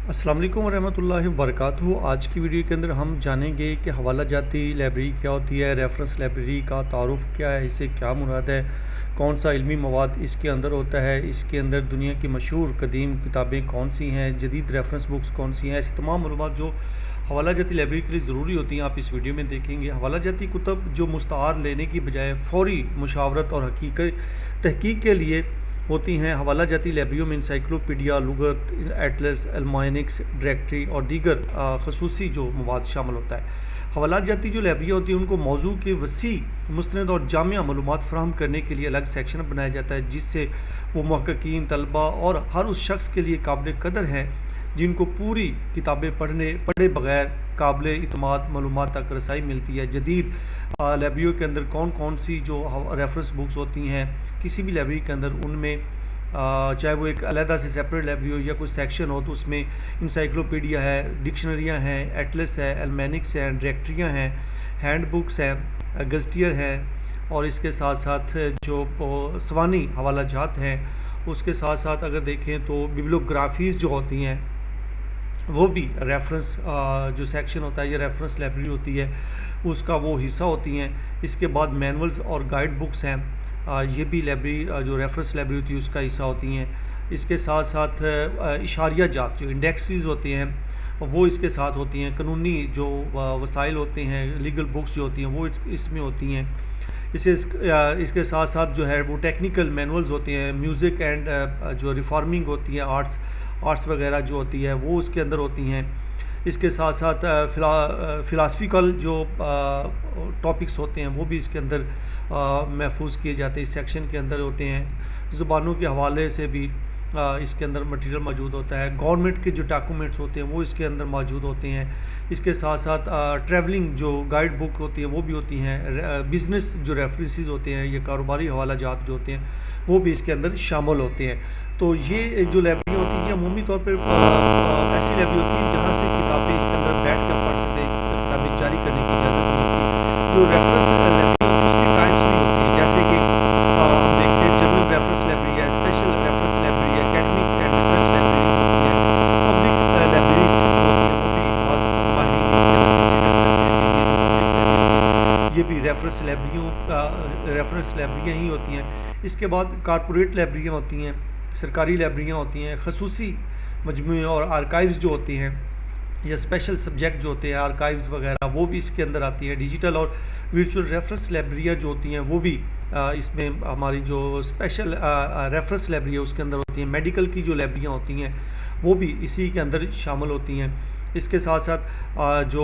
السلام علیکم ورحمۃ اللہ وبرکاتہ۔ آج کی ویڈیو کے اندر ہم جانیں گے کہ حوالہ جاتی لائبریری کیا ہوتی ہے، ریفرنس لائبریری کا تعارف کیا ہے، اس سے کیا مراد ہے، کون سا علمی مواد اس کے اندر ہوتا ہے، اس کے اندر دنیا کی مشہور قدیم کتابیں کون سی ہیں، جدید ریفرنس بکس کون سی ہیں، ایسی تمام معلومات جو حوالہ جاتی لائبریری کے لیے ضروری ہوتی ہیں آپ اس ویڈیو میں دیکھیں گے۔ حوالہ جاتی کتب جو مستعار لینے کی بجائے فوری مشاورت اور تحقیق کے لیے ہوتی ہیں۔ حوالہ جاتی لائبریریوں میں انسائکلوپیڈیا، لغت، ایٹلس، المائنکس، ڈائریکٹری اور دیگر خصوصی جو مواد شامل ہوتا ہے۔ حوالہ جاتی جو لائبریریاں ہوتی ہیں ان کو موضوع کے وسیع، مستند اور جامع معلومات فراہم کرنے کے لیے الگ سیکشن بنایا جاتا ہے، جس سے وہ محققین، طلباء اور ہر اس شخص کے لیے قابل قدر ہیں جن کو پوری کتابیں پڑھے بغیر قابل اعتماد معلومات تک رسائی ملتی ہے۔ جدید لائبریریوں کے اندر کون کون سی جو ریفرنس بکس ہوتی ہیں کسی بھی لائبریری کے اندر، ان میں چاہے وہ ایک علیحدہ سے سیپریٹ لائبریری ہو یا کوئی سیکشن ہو، تو اس میں انسائکلوپیڈیا ہے، ڈکشنریاں ہیں، ایٹلس ہے، المینکس ہیں، ڈائریکٹریاں ہیں، ہینڈ بکس ہیں، گزٹیئر ہیں، اور اس کے ساتھ ساتھ جو سوانی حوالہ جات ہیں، اس کے ساتھ ساتھ اگر دیکھیں تو بیبلیوگرافیز جو ہوتی ہیں وہ بھی ریفرنس جو سیکشن ہوتا ہے یا ریفرنس لائبریری ہوتی ہے اس کا وہ حصہ ہوتی ہیں۔ اس کے بعد مینولز اور گائیڈ بکس ہیں، یہ بھی لائبریری جو ریفرنس لائبریری ہوتی ہے اس کا حصہ ہوتی ہیں۔ اس کے ساتھ ساتھ اشاریہ جات جو انڈیکسز ہوتے ہیں وہ اس کے ساتھ ہوتی ہیں۔ قانونی جو وسائل ہوتے ہیں، لیگل بکس جو ہوتی ہیں وہ اس میں ہوتی ہیں۔ اس کے ساتھ ساتھ جو ہے وہ ٹیکنیکل مینولز ہوتے ہیں، میوزک اینڈ جو ریفارمنگ ہوتی ہے، آرٹس وغیرہ جو ہوتی ہے وہ اس کے اندر ہوتی ہیں۔ اس کے ساتھ ساتھ فلاسفیکل جو ٹاپکس ہوتے ہیں وہ بھی اس کے اندر محفوظ کیے جاتے ہیں، اس سیکشن کے اندر ہوتے ہیں۔ زبانوں کے حوالے سے بھی اس کے اندر مٹیریل موجود ہوتا ہے۔ گورنمنٹ کے جو ڈاکومنٹس ہوتے ہیں وہ اس کے اندر موجود ہوتے ہیں۔ اس کے ساتھ ساتھ ٹریولنگ جو گائیڈ بک ہوتی ہے وہ بھی ہوتی ہیں۔ بزنس جو ریفرنسز ہوتے ہیں یا کاروباری حوالہ جات جو ہوتے ہیں وہ بھی اس کے اندر شامل ہوتے ہیں۔ تو یہ جو لائبریری ہوتی ہے عمومی طور پر ایسی لائبریری ہوتی ہے جہاں سے کتابیں اس کے اندر بیٹھ کر پڑھ سکتے ہیں، کتابیں جاری کرنے کی اجازت نہیں ہوتی۔ جو ریفرنس لائبریری ہوتی ہے اس کے ٹائپس بھی ہوتے ہیں، جیسے کہ ہم دیکھتے ہیں جنرل ریفرنس لائبریری ہے، اسپیشل ریفرنس لائبریری ہے، اکیڈمک اینڈ ریسرچ لائبریری ہوتی ہے، پبلک لائبریریز جو ہوتی ہیں وہ بھی بعض ماہرین اس کے اندر کنسیڈر کرتے ہیں کہ یہ بھی ریفرنس لائبریریاں ہی ہوتی ہیں۔ اس کے بعد کارپوریٹ لائبریریاں ہوتی ہیں، سرکاری لائبریریاں ہوتی ہیں، خصوصی مجموعے اور آرکائیوز جو ہوتی ہیں یا اسپیشل سبجیکٹ جو ہوتے ہیں آرکائیوز وغیرہ وہ بھی اس کے اندر آتی ہیں۔ ڈیجیٹل اور ورچوئل ریفرنس لائبریریاں جو ہوتی ہیں وہ بھی اس میں ہماری جو اسپیشل ریفرنس لائبریری ہے اس کے اندر ہوتی ہیں۔ میڈیکل کی جو لائبریریاں ہوتی ہیں وہ بھی اسی کے اندر شامل ہوتی ہیں۔ اس کے ساتھ ساتھ جو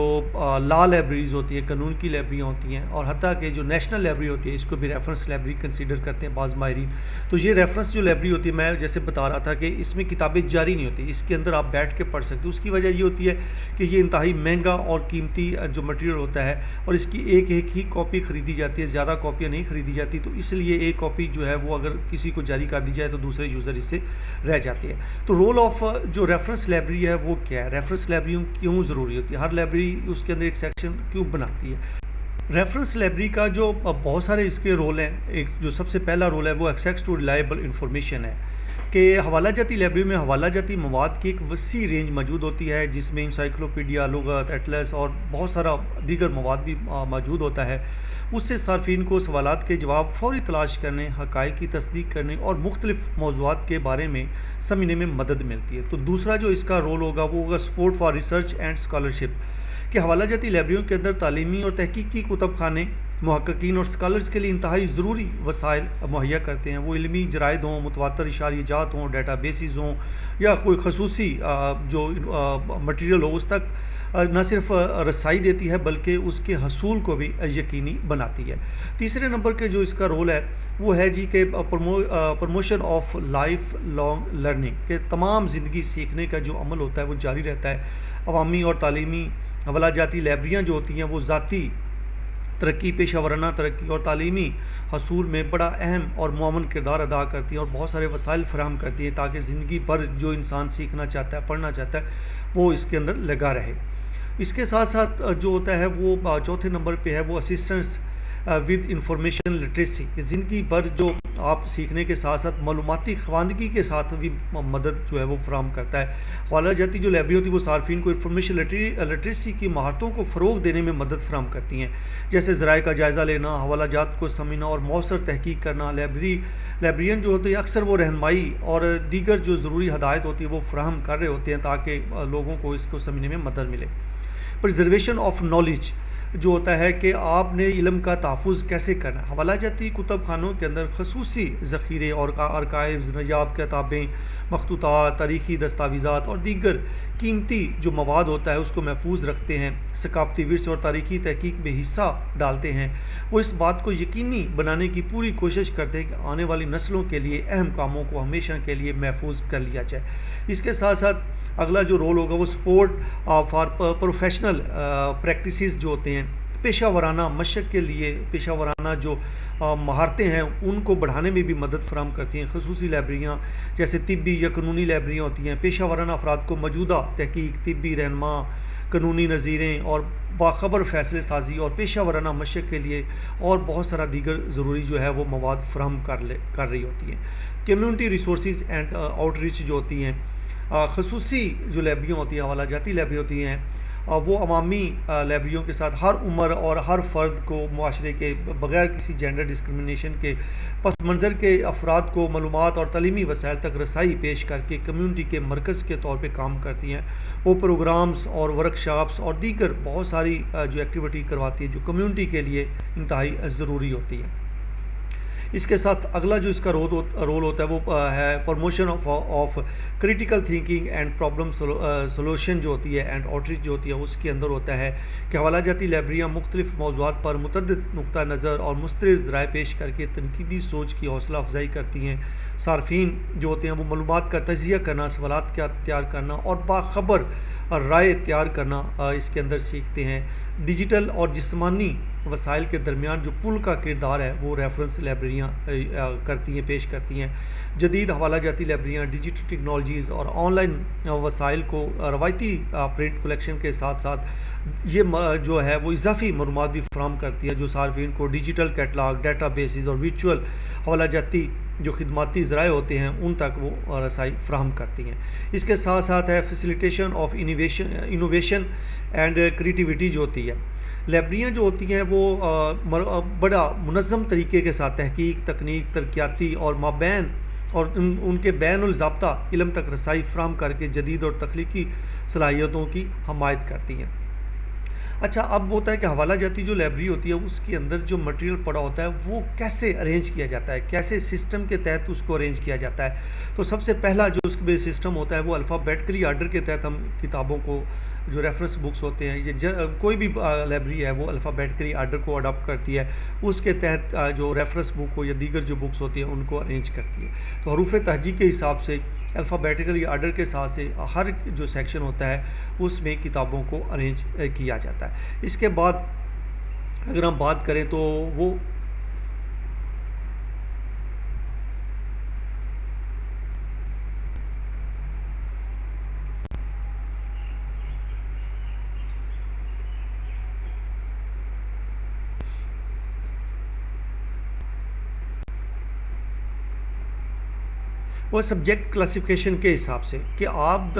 لا لائبریریز ہوتی ہیں، قانون کی لائبریریاں ہوتی ہیں، اور حتیٰ کہ جو نیشنل لائبریری ہوتی ہے اس کو بھی ریفرنس لائبریری کنسیڈر کرتے ہیں بعض ماہرین۔ تو یہ ریفرنس جو لائبریری ہوتی ہے، میں جیسے بتا رہا تھا کہ اس میں کتابیں جاری نہیں ہوتی، اس کے اندر آپ بیٹھ کے پڑھ سکتے ہیں۔ اس کی وجہ یہ ہوتی ہے کہ یہ انتہائی مہنگا اور قیمتی جو مٹیریل ہوتا ہے اور اس کی ایک ہی کاپی خریدی جاتی ہے، زیادہ کاپیاں نہیں خریدی جاتی، تو اس لیے ایک کاپی جو ہے وہ اگر کسی کو جاری کر دی جائے تو دوسرے یوزر اس سے رہ جاتے ہیں۔ تو رول آف جو ریفرنس لائبریری ہے وہ کیا ہے، ریفرنس لائبریری کیوں ضروری ہوتی ہے، ہر لائبریری اس کے اندر ایک سیکشن کیوں بناتی ہے۔ ریفرنس لائبریری کا جو بہت سارے اس کے رول ہیں، ایک جو سب سے پہلا رول ہے وہ ایکسیس ٹو ریلائبل انفارمیشن ہے کہ حوالہ جاتی لائبریری میں حوالہ جاتی مواد کی ایک وسیع رینج موجود ہوتی ہے، جس میں انسائکلوپیڈیا، لغت، ایٹلس اور بہت سارا دیگر مواد بھی موجود ہوتا ہے۔ اس سے صارفین کو سوالات کے جواب فوری تلاش کرنے، حقائق کی تصدیق کرنے اور مختلف موضوعات کے بارے میں سمجھنے میں مدد ملتی ہے۔ تو دوسرا جو اس کا رول ہوگا وہ ہوگا support for research and scholarship, کہ حوالہ جاتی لائبریریوں کے اندر تعلیمی اور تحقیقی کتب خانے محققین اور اسکالرز کے لیے انتہائی ضروری وسائل مہیا کرتے ہیں۔ وہ علمی جرائد ہوں، متواتر اشاریہ جات ہوں، ڈیٹا بیسز ہوں، یا کوئی خصوصی جو مٹیریل ہو، اس تک نہ صرف رسائی دیتی ہے بلکہ اس کے حصول کو بھی یقینی بناتی ہے۔ تیسرے نمبر کے جو اس کا رول ہے وہ ہے کہ promotion of life long learning, کہ تمام زندگی سیکھنے کا جو عمل ہوتا ہے وہ جاری رہتا ہے۔ عوامی اور تعلیمی حوالہ جاتی لائبریریاں جو ہوتی ہیں وہ ذاتی ترقی، پیشہ ورانہ ترقی اور تعلیمی حصول میں بڑا اہم اور معاون کردار ادا کرتی ہیں اور بہت سارے وسائل فراہم کرتی ہیں تاکہ زندگی بھر جو انسان سیکھنا چاہتا ہے، پڑھنا چاہتا ہے، وہ اس کے اندر لگا رہے۔ اس کے ساتھ ساتھ جو ہوتا ہے وہ چوتھے نمبر پہ ہے وہ اسسٹنس ود انفارمیشن لٹریسی، کہ زندگی بھر جو آپ سیکھنے کے ساتھ ساتھ معلوماتی خواندگی کے ساتھ بھی مدد جو ہے وہ فراہم کرتا ہے۔ حوالہ جاتی جو لائبریری ہوتی ہے وہ صارفین کو انفارمیشن لٹریسی کی مہارتوں کو فروغ دینے میں مدد فراہم کرتی ہیں، جیسے ذرائع کا جائزہ لینا، حوالہ جات کو سمجھنا اور مؤثر تحقیق کرنا۔ لائبریرین جو ہوتے ہیں اکثر وہ رہنمائی اور دیگر جو ضروری ہدایت ہوتی ہے وہ فراہم کر رہے ہوتے ہیں تاکہ لوگوں کو اس کو سمجھنے میں مدد ملے۔ پرزرویشن آف نالج جو ہوتا ہے کہ آپ نے علم کا تحفظ کیسے کرنا ہے۔ حوالہ جاتی کتب خانوں کے اندر خصوصی ذخیرے اور آرکائیوز، نایاب کتابیں، مخطوطات، تاریخی دستاویزات اور دیگر قیمتی جو مواد ہوتا ہے اس کو محفوظ رکھتے ہیں، ثقافتی ورثے اور تاریخی تحقیق میں حصہ ڈالتے ہیں۔ وہ اس بات کو یقینی بنانے کی پوری کوشش کرتے ہیں کہ آنے والی نسلوں کے لیے اہم کاموں کو ہمیشہ کے لیے محفوظ کر لیا جائے۔ اس کے ساتھ ساتھ اگلا جو رول ہوگا وہ سپورٹ فار پروفیشنل پریکٹسز جو ہوتے ہیں، پیشہ ورانہ مشق کے لیے پیشہ ورانہ جو مہارتیں ہیں ان کو بڑھانے میں بھی مدد فراہم کرتی ہیں۔ خصوصی لائبریریاں جیسے طبی یا قانونی لائبریریاں ہوتی ہیں، پیشہ ورانہ افراد کو موجودہ تحقیق، طبی رہنما، قانونی نظیریں اور باخبر فیصلے سازی اور پیشہ ورانہ مشق کے لیے اور بہت سارا دیگر ضروری جو ہے وہ مواد فراہم کر رہی ہوتی ہیں۔ Community resources and out reach جو ہوتی ہیں، خصوصی جو لائبریریاں ہوتی ہیں، حوالہ جاتی لائبریری ہوتی ہیں، وہ عوامی لائبریریوں کے ساتھ ہر عمر اور ہر فرد کو معاشرے کے بغیر کسی جینڈر ڈسکرمنیشن کے پس منظر کے افراد کو معلومات اور تعلیمی وسائل تک رسائی پیش کر کے کمیونٹی کے مرکز کے طور پہ کام کرتی ہیں۔ وہ پروگرامز اور ورکشاپس اور دیگر بہت ساری جو ایکٹیویٹی کرواتی ہے جو کمیونٹی کے لیے انتہائی ضروری ہوتی ہے۔ اس کے ساتھ اگلا جو اس کا رول ہوتا ہے وہ ہے promotion of critical thinking and problem solution جو ہوتی ہے اینڈ آؤٹریچ جو ہوتی ہے، اس کے اندر ہوتا ہے کہ حوالہ جاتی لائبریریاں مختلف موضوعات پر متعدد نقطہ نظر اور مستند ذرائع پیش کر کے تنقیدی سوچ کی حوصلہ افزائی کرتی ہیں۔ صارفین جو ہوتے ہیں وہ معلومات کا تجزیہ کرنا، سوالات کا تیار کرنا اور باخبر رائے تیار کرنا اس کے اندر سیکھتے ہیں۔ ڈیجیٹل اور جسمانی وسائل کے درمیان جو پل کا کردار ہے وہ ریفرنس لائبریریاں کرتی ہیں، پیش کرتی ہیں۔ جدید حوالہ جاتی لائبریریاں ڈیجیٹل ٹیکنالوجیز اور آن لائن وسائل کو روایتی پرنٹ کلیکشن کے ساتھ ساتھ یہ جو ہے وہ اضافی معلومات بھی فراہم کرتی ہے جو صارفین کو ڈیجیٹل کیٹلاگ، ڈیٹا بیسز اور ورچوئل حوالہ جاتی جو خدماتی ذرائع ہوتے ہیں ان تک وہ رسائی فراہم کرتی ہیں۔ اس کے ساتھ ساتھ ہے facilitation of innovation and creativity جو ہوتی ہے۔ لائبریریاں جو ہوتی ہیں وہ بڑا منظم طریقے کے ساتھ تحقیق، تکنیک، ترقیاتی اور مابین اور ان کے بین الضابطہ علم تک رسائی فراہم کر کے جدید اور تخلیقی صلاحیتوں کی حمایت کرتی ہیں۔ اچھا، اب ہوتا ہے کہ حوالہ جاتی جو لائبریری ہوتی ہے اس کے اندر جو مٹیریل پڑا ہوتا ہے وہ کیسے ارینج کیا جاتا ہے، کیسے سسٹم کے تحت اس کو ارینج کیا جاتا ہے۔ تو سب سے پہلا جو اس میں سسٹم ہوتا ہے وہ الفابیٹیکلی آرڈر کے تحت ہم کتابوں کو جو ریفرنس بکس ہوتے ہیں، یہ کوئی بھی لائبریری ہے وہ الفابیٹیکلی آرڈر کو اڈاپٹ کرتی ہے، اس کے تحت جو ریفرنس بک ہو یا دیگر جو بکس ہوتی ہیں ان کو ارینج کرتی ہے۔ تو حروف تہجی کے حساب سے الفابیٹیکلی آرڈر کے ساتھ سے ہر جو سیکشن ہوتا ہے اس میں کتابوں کو ارینج کیا جاتا ہے۔ اس کے بعد اگر ہم بات کریں تو وہ سبجیکٹ کلاسیفیکیشن کے حساب سے کہ آپ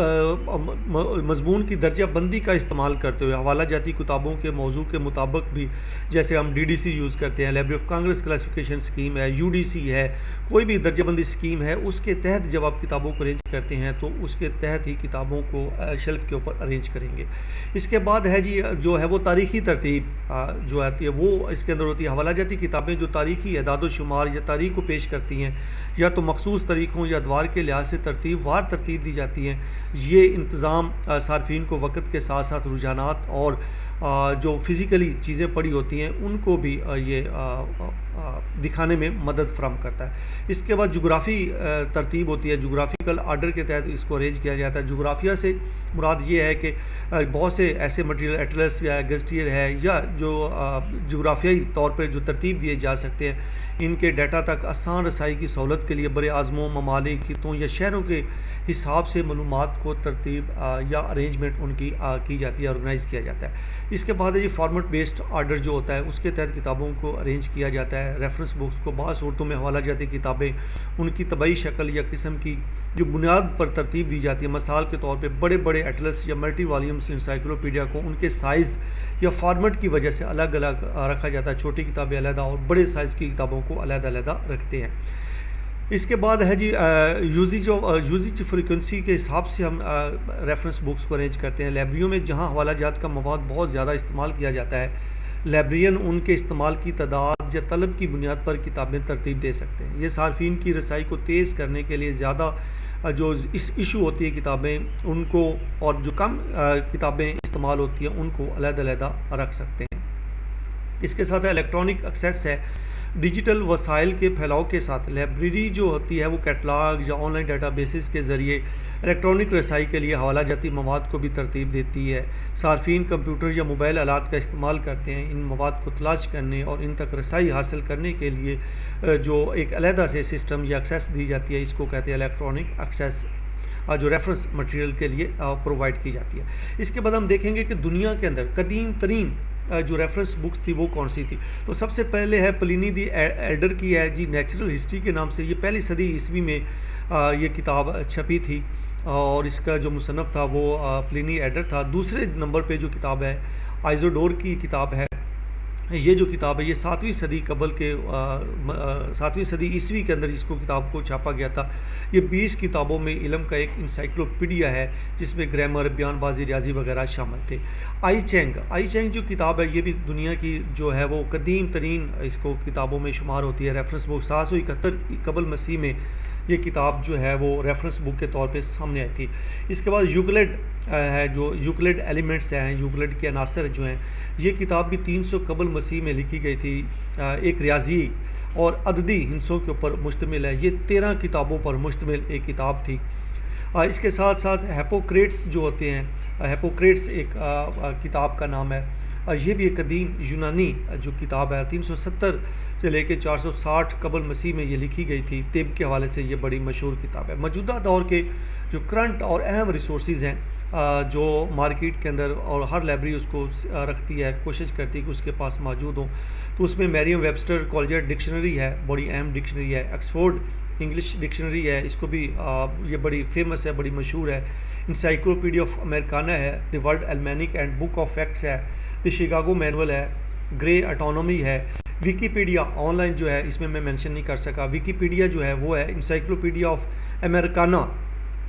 مضمون کی درجہ بندی کا استعمال کرتے ہوئے حوالہ جاتی کتابوں کے موضوع کے مطابق بھی، جیسے ہم DDC یوز کرتے ہیں، library of Congress classification scheme ہے، UDC ہے، کوئی بھی درجہ بندی سکیم ہے، اس کے تحت جب آپ کتابوں کو ارینج کرتے ہیں تو اس کے تحت ہی کتابوں کو شیلف کے اوپر ارینج کریں گے۔ اس کے بعد ہے جی جو ہے وہ تاریخی ترتیب جو آتی ہے وہ اس کے اندر ہوتی ہے۔ حوالہ جاتی کتابیں جو تاریخی اعداد و شمار یا تاریخ کو پیش کرتی ہیں یا تو مخصوص تاریخوں یا ادوار کے لحاظ سے ترتیب دی جاتی ہیں، یہ انتظام صارفین کو وقت کے ساتھ ساتھ رجحانات اور جو فزیکلی چیزیں پڑی ہوتی ہیں ان کو بھی یہ دکھانے میں مدد فراہم کرتا ہے۔ اس کے بعد جغرافی ترتیب ہوتی ہے، جغرافیکل آرڈر کے تحت اس کو ارینج کیا جاتا ہے۔ جغرافیہ سے مراد یہ ہے کہ بہت سے ایسے مٹیریل ایٹلس یا گیسٹیئر ہے یا جو جغرافیائی طور پر جو ترتیب دیے جا سکتے ہیں، ان کے ڈیٹا تک آسان رسائی کی سہولت کے لیے بر اعظموں، ممالک، خطوں یا شہروں کے حساب سے معلومات کو ترتیب یا ارینجمنٹ ان کی کی جاتی ہے، آرگنائز کیا جاتا ہے۔ اس کے بعد ہے جی فارمیٹ بیسڈ آرڈر جو ہوتا ہے اس کے تحت کتابوں کو ارینج کیا جاتا ہے. ریفرنس بکس کو بعض صورتوں میں حوالہ جاتی کتابیں ان کی طبعی شکل یا قسم کی جو بنیاد پر ترتیب دی جاتی ہے. مثال کے طور پہ بڑے بڑے ایٹلس یا ملٹی والیومس انسائکلوپیڈیا کو ان کے سائز یا فارمیٹ کی وجہ سے الگ الگ رکھا جاتا ہے. چھوٹی کتابیں علیحدہ اور بڑے سائز کی کتابوں کو علیحدہ علیحدہ رکھتے ہیں. اس کے بعد ہے جی یوزیج فریکوینسی کے حساب سے ہم ریفرنس بکس کو ارینج کرتے ہیں. لائبریریوں میں جہاں حوالہ جات کا مواد بہت زیادہ استعمال کیا جاتا ہے لائبریرین ان کے استعمال کی تعداد یا طلب کی بنیاد پر کتابیں ترتیب دے سکتے ہیں. یہ صارفین کی رسائی کو تیز کرنے کے لیے زیادہ جو اس ایشو ہوتی ہے کتابیں ان کو اور جو کم کتابیں استعمال ہوتی ہیں ان کو علیحدہ علیحدہ رکھ سکتے ہیں. اس کے ساتھ الیکٹرانک ایکسیس ہے. ڈیجیٹل وسائل کے پھیلاؤ کے ساتھ لائبریری جو ہوتی ہے وہ کیٹلاگ یا آن لائن ڈیٹا بیسز کے ذریعے الیکٹرانک رسائی کے لیے حوالہ جاتی مواد کو بھی ترتیب دیتی ہے. صارفین کمپیوٹر یا موبائل آلات کا استعمال کرتے ہیں ان مواد کو تلاش کرنے اور ان تک رسائی حاصل کرنے کے لیے جو ایک علیحدہ سے سسٹم یا ایکسیس دی جاتی ہے اس کو کہتے ہیں الیکٹرانک ایکسیس جو ریفرنس مٹیریل کے لیے پرووائڈ کی جاتی ہے. اس کے بعد ہم دیکھیں گے کہ دنیا کے اندر قدیم ترین جو ریفرنس بکس تھی وہ کون سی تھی. تو سب سے پہلے ہے پلینی دی ایلڈر کی ہے جی نیچرل ہسٹری کے نام سے. یہ پہلی صدی عیسوی میں یہ کتاب چھپی تھی اور اس کا جو مصنف تھا وہ پلینی ایلڈر تھا. دوسرے نمبر پہ جو کتاب ہے آئزوڈور کی کتاب ہے. یہ جو کتاب ہے یہ 7ویں صدی عیسوی کے اندر اس کو کتاب کو چھاپا گیا تھا. یہ 20 کتابوں میں علم کا ایک انسائکلوپیڈیا ہے جس میں گرامر بیان بازی ریاضی وغیرہ شامل تھے. آئی چینگ جو کتاب ہے یہ بھی دنیا کی جو ہے وہ قدیم ترین اس کو کتابوں میں شمار ہوتی ہے. ریفرنس بک 771 قبل مسیح میں یہ کتاب جو ہے وہ ریفرنس بک کے طور پہ سامنے آئی تھی. اس کے بعد یوکلڈ ہے جو یوکلڈ ایلیمنٹس ہیں یوکلڈ کے عناصر جو ہیں یہ کتاب بھی 300 قبل مسیح میں لکھی گئی تھی. ایک ریاضی اور عددی ہندسوں کے اوپر مشتمل ہے. یہ 13 کتابوں پر مشتمل ایک کتاب تھی. اس کے ساتھ ساتھ ہیپوکریٹس جو ہوتے ہیں ہیپوکریٹس ایک کتاب کا نام ہے. یہ بھی ایک قدیم یونانی جو کتاب ہے 370 سے لے کے 460 قبل مسیح میں یہ لکھی گئی تھی. طب کے حوالے سے یہ بڑی مشہور کتاب ہے. موجودہ دور کے جو کرنٹ اور اہم ریسورسز ہیں جو مارکیٹ کے اندر اور ہر لائبریری اس کو رکھتی ہے کوشش کرتی ہے کہ اس کے پاس موجود ہوں. تو اس میں مریم ویبسٹر کالجر ڈکشنری ہے بڑی اہم ڈکشنری ہے. آکسفورڈ انگلش ڈکشنری ہے اس کو بھی یہ بڑی فیمس ہے بڑی مشہور ہے. انسائکلوپیڈیا آف امریکانا ہے. The world almanac and book of facts ہے. دی شکاگو مینول ہے. گرے اٹانومی ہے. ویکیپیڈیا آن لائن جو ہے اس میں مینشن نہیں کر سکا. ویکیپیڈیا جو ہے وہ ہے انسائکلوپیڈیا آف امریکانا